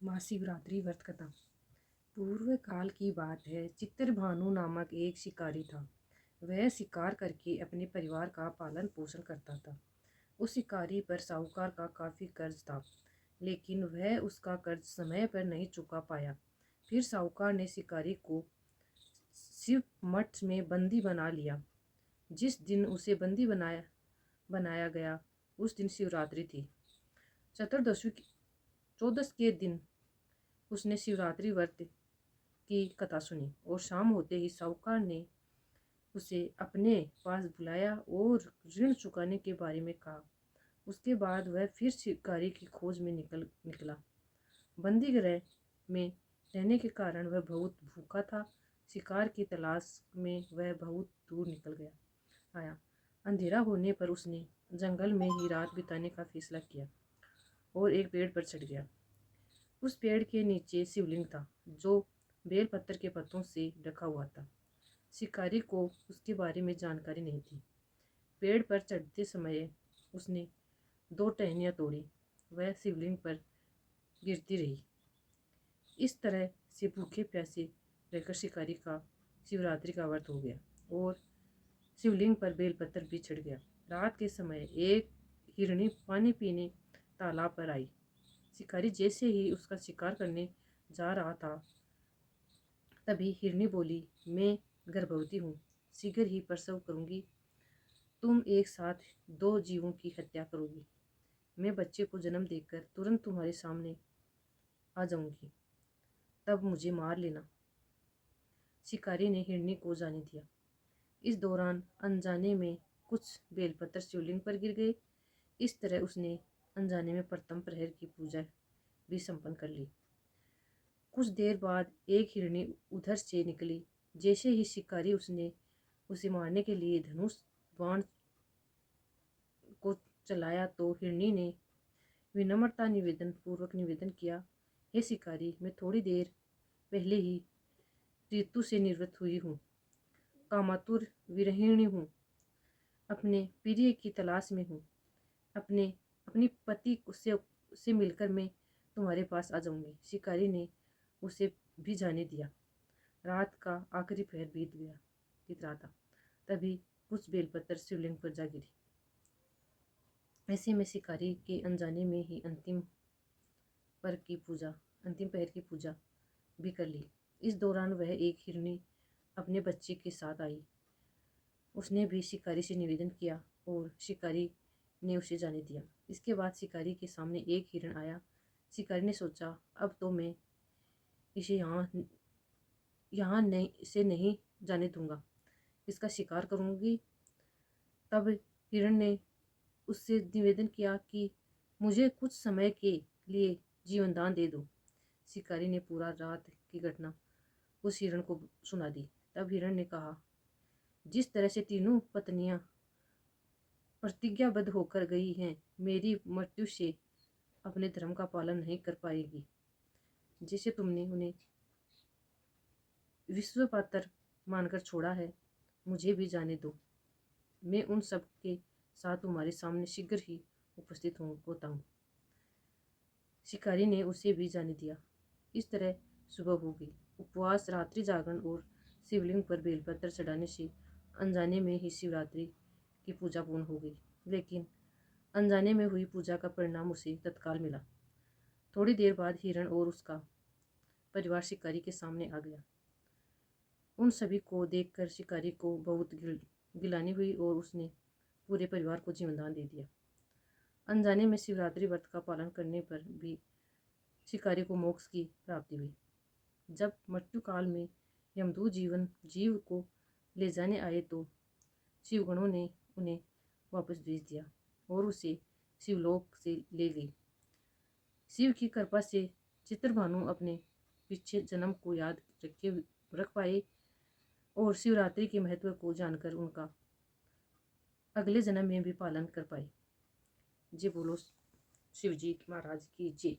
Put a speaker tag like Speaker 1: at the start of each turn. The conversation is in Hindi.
Speaker 1: महाशिवरात्रि व्रत कथा। पूर्व काल की बात है। चित्रभानु नामक एक शिकारी था। वह शिकार करके अपने परिवार का पालन पोषण करता था। उस शिकारी पर साहूकार का काफी कर्ज था, लेकिन वह उसका कर्ज समय पर नहीं चुका पाया। फिर साहूकार ने शिकारी को शिव मठ में बंदी बना लिया। जिस दिन उसे बंदी बनाया गया उस दिन शिवरात्रि थी। चतुर्दश के दिन उसने शिवरात्रि व्रत की कथा सुनी और शाम होते ही साहूकार ने उसे अपने पास बुलाया और ऋण चुकाने के बारे में कहा। उसके बाद वह फिर शिकारी की खोज में निकला। बंदी गृह में रहने के कारण वह बहुत भूखा था। शिकार की तलाश में वह बहुत दूर निकल आया। अंधेरा होने पर उसने जंगल में ही रात बिताने का फैसला किया और एक पेड़ पर चढ़ गया। उस पेड़ के नीचे शिवलिंग था, जो बेलपत्र के पत्तों से ढका हुआ था। शिकारी को उसके बारे में जानकारी नहीं थी। पेड़ पर चढ़ते समय उसने 2 टहनियाँ तोड़ी। वह शिवलिंग पर गिरती रही। इस तरह से भूखे प्यासे रहकर शिकारी का शिवरात्रि का व्रत हो गया और शिवलिंग पर बेलपत्र भी चढ़ गया। रात के समय एक हिरनी पानी पीने तालाब पर आई। शिकारी जैसे ही उसका शिकार करने जा रहा था, तभी हिरनी बोली, मैं गर्भवती हूँ, शीघ्र ही प्रसव करूँगी। तुम एक साथ 2 जीवों की हत्या करोगी। मैं बच्चे को जन्म देकर तुरंत तुम्हारे सामने आ जाऊंगी, तब मुझे मार लेना। शिकारी ने हिरनी को जाने दिया। इस दौरान अनजाने में कुछ बेलपत्र शिवलिंग पर गिर गए। इस तरह उसने अनजाने में प्रथम प्रहर की पूजा भी संपन्न कर ली। कुछ देर बाद एक हिरनी उधर से निकली। जैसे ही शिकारी उसे मारने के लिए धनुष बाण को चलाया, तो हिरनी ने विनम्रता पूर्वक निवेदन किया, हे शिकारी, मैं थोड़ी देर पहले ही ऋतु से निवृत्त हुई हूँ, कामातुर विरहिणी हूँ, अपने प्रिय की तलाश में हूँ। अपनी पति से मिलकर मैं तुम्हारे पास आ जाऊंगी। शिकारी ने उसे भी जाने दिया। रात का आखिरी पहर बीत रहा था। तभी कुछ बेलपत्र शिवलिंग पर जा गिरी। ऐसे में शिकारी के अनजाने में ही अंतिम पहर की पूजा भी कर ली। इस दौरान वह एक हिरनी अपने बच्चे के साथ आई। उसने भी शिकारी से निवेदन किया और शिकारी ने उसे जाने दिया। इसके बाद शिकारी के सामने एक हिरण आया। शिकारी ने सोचा, अब तो मैं इसे यहाँ नहीं जाने दूंगा, इसका शिकार करूंगी। तब हिरण ने उससे निवेदन किया कि मुझे कुछ समय के लिए जीवन दान दे दो। शिकारी ने पूरा रात की घटना उस हिरण को सुना दी। तब हिरण ने कहा, जिस तरह से तीनों पत्नियां प्रतिज्ञाबद्ध होकर गई हैं, मेरी मृत्यु से अपने धर्म का पालन नहीं कर पाएगी। जैसे तुमने उन्हें विश्व पात्र मानकर छोड़ा है, मुझे भी जाने दो। मैं उन सब के साथ तुम्हारे सामने शीघ्र ही उपस्थित होता हूँ। शिकारी ने उसे भी जाने दिया। इस तरह सुबह हो गई। उपवास, रात्रि जागरण और शिवलिंग पर बेलपत्र चढ़ाने से अनजाने में ही शिवरात्रि की पूजा पूर्ण हो गई। लेकिन अनजाने में हुई पूजा का परिणाम उसे तत्काल मिला। थोड़ी देर बाद हिरण और उसका परिवार शिकारी के सामने आ गया। उन सभी को देखकर शिकारी को बहुत गिलानी हुई और उसने पूरे परिवार को जीवनदान दे दिया। अनजाने में शिवरात्रि व्रत का पालन करने पर भी शिकारी को मोक्ष की प्राप्ति हुई। जब मृत्यु काल में यमदूत जीव को ले जाने आए, तो शिवगणों ने उन्हें वापस भेज दिया और उसे शिवलोक से ले गई। शिव की कृपा से चित्रभानु अपने पिछले जन्म को याद रख पाए और शिवरात्रि के महत्व को जानकर उनका अगले जन्म में भी पालन कर पाए। जय बोलो शिवजी महाराज की जय।